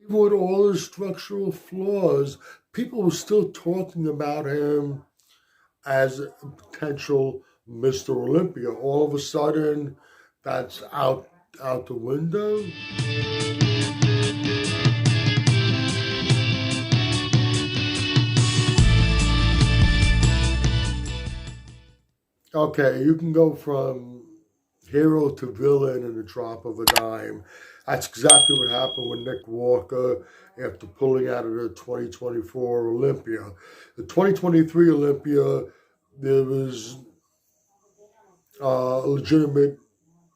With all his structural flaws, people were still talking about him as a potential Mr. Olympia. All of a sudden, that's out the window. Okay, you can go from hero to villain in the drop of a dime. That's exactly what happened with Nick Walker after pulling out of the 2024 Olympia. The 2023 Olympia, there was a legitimate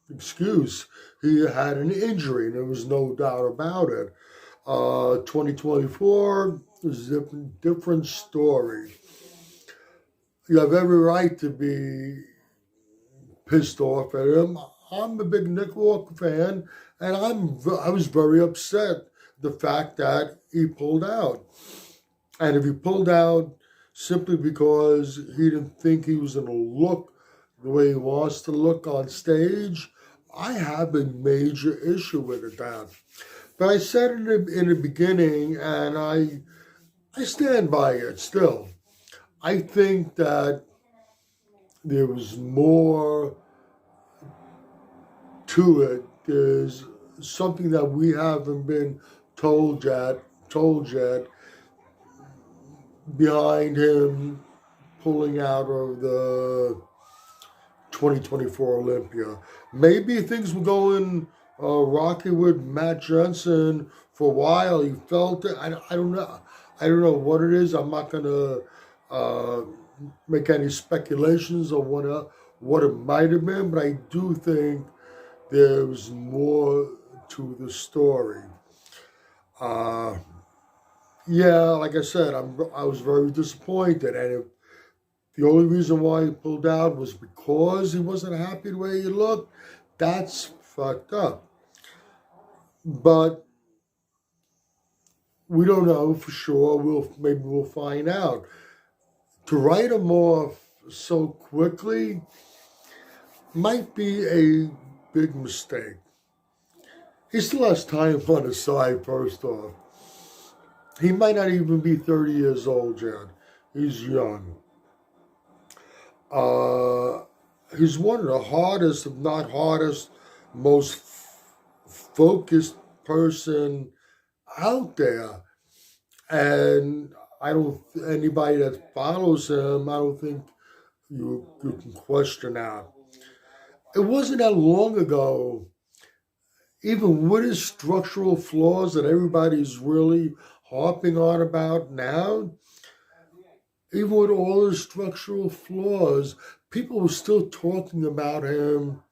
excuse. He had an injury, and there was no doubt about it. 2024 is a different story. You have every right to be pissed off at him. I'm a big Nick Walker fan, and I was very upset the fact that he pulled out. And if he pulled out simply because he didn't think he was going to look the way he wants to look on stage, I have a major issue with it. That. But I said in the beginning, and I stand by it still. I think that there was more to it. There's something that we haven't been told yet behind him pulling out of the 2024 Olympia. Maybe things were going rocky with Matt Jensen for a while. He felt it. I don't know. I don't know what it is. I'm not going to make any speculations on what it might have been, but I do think there's more to the story. Yeah, like I said, I was very disappointed, and if the only reason why he pulled out was because he wasn't happy the way he looked, that's fucked up. But we don't know for sure. Maybe we'll find out. To write him off so quickly might be a big mistake. He still has time on his side, first off. He might not even be 30 years old yet. He's young. He's one of the hardest, if not hardest, most focused person out there. And anybody that follows him, I don't think you can question that. It wasn't that long ago, even with his structural flaws that everybody's really harping on about now, even with all his structural flaws, people were still talking about him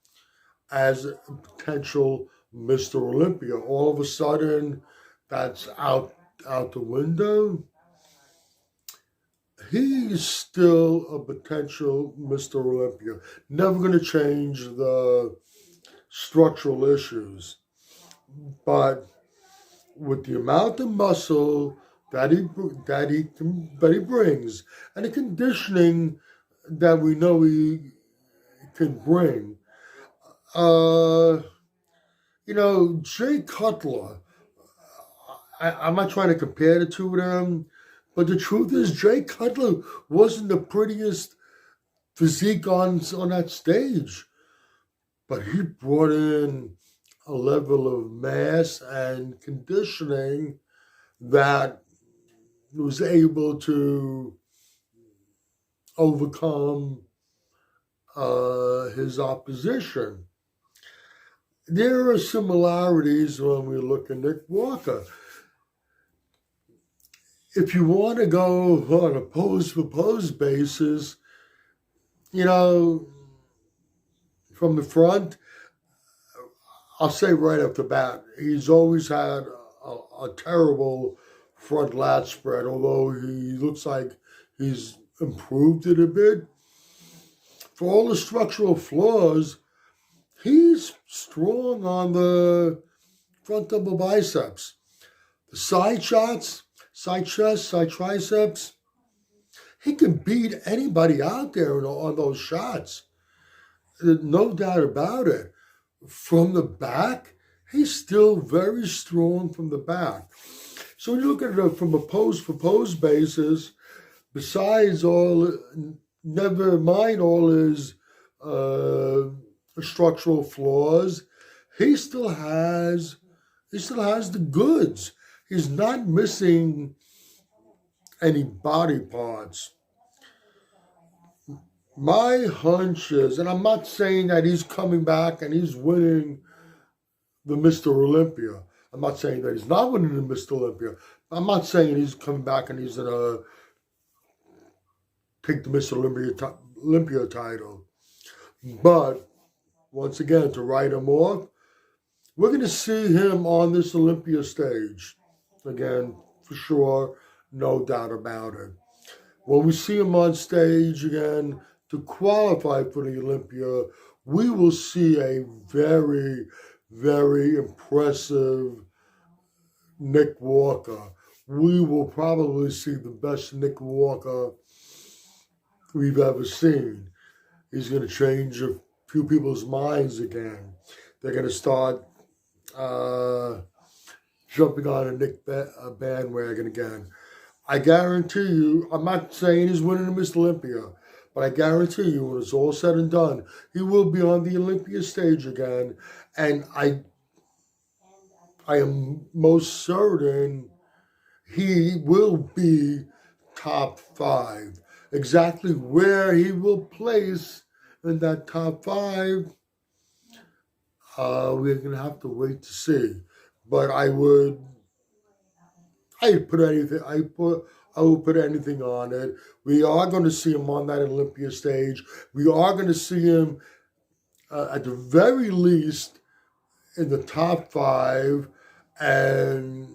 as a potential Mr. Olympia. All of a sudden, that's out the window. He's still a potential Mr. Olympia. Never going to change the structural issues. But with the amount of muscle that he brings, and the conditioning that we know he can bring, Jay Cutler, I'm not trying to compare the two of them, but the truth is Jay Cutler wasn't the prettiest physique on that stage. But he brought in a level of mass and conditioning that was able to overcome his opposition. There are similarities when we look at Nick Walker. If you want to go on a pose-for-pose basis, from the front, I'll say right off the bat, he's always had a terrible front lat spread, although he looks like he's improved it a bit. For all the structural flaws, he's strong on the front double biceps. The side shots, side chest, side triceps, he can beat anybody out there on those shots. No doubt about it. From the back, he's still very strong from the back. So when you look at it from a pose-for-pose basis, besides all, never mind all his structural flaws, he still has the goods. He's not missing any body parts. My hunch is, and I'm not saying that he's coming back and he's winning the Mr. Olympia. I'm not saying that he's not winning the Mr. Olympia. I'm not saying he's coming back and he's going to take the Mr. Olympia title. But, once again, to write him off, we're going to see him on this Olympia stage. Again, for sure, no doubt about it. When we see him on stage again to qualify for the Olympia, we will see a very, very impressive Nick Walker. We will probably see the best Nick Walker we've ever seen. He's going to change a few people's minds again. They're going to start jumping on a Nick bandwagon again. I guarantee you, I'm not saying he's winning the Mr. Olympia, but I guarantee you when it's all said and done, he will be on the Olympia stage again. And I am most certain he will be top 5. Exactly where he will place in that top 5, we're going to have to wait to see. But I will put anything on it. We are going to see him on that Olympia stage. We are going to see him, at the very least, in the top 5. And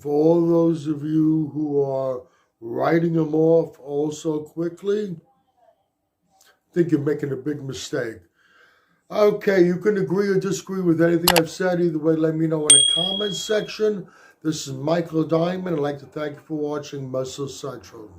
for all those of you who are writing him off also quickly, I think you're making a big mistake. Okay, you can agree or disagree with anything I've said. Either way, let me know in the comments section. This is Michael Diamond. I'd like to thank you for watching Muscle Central.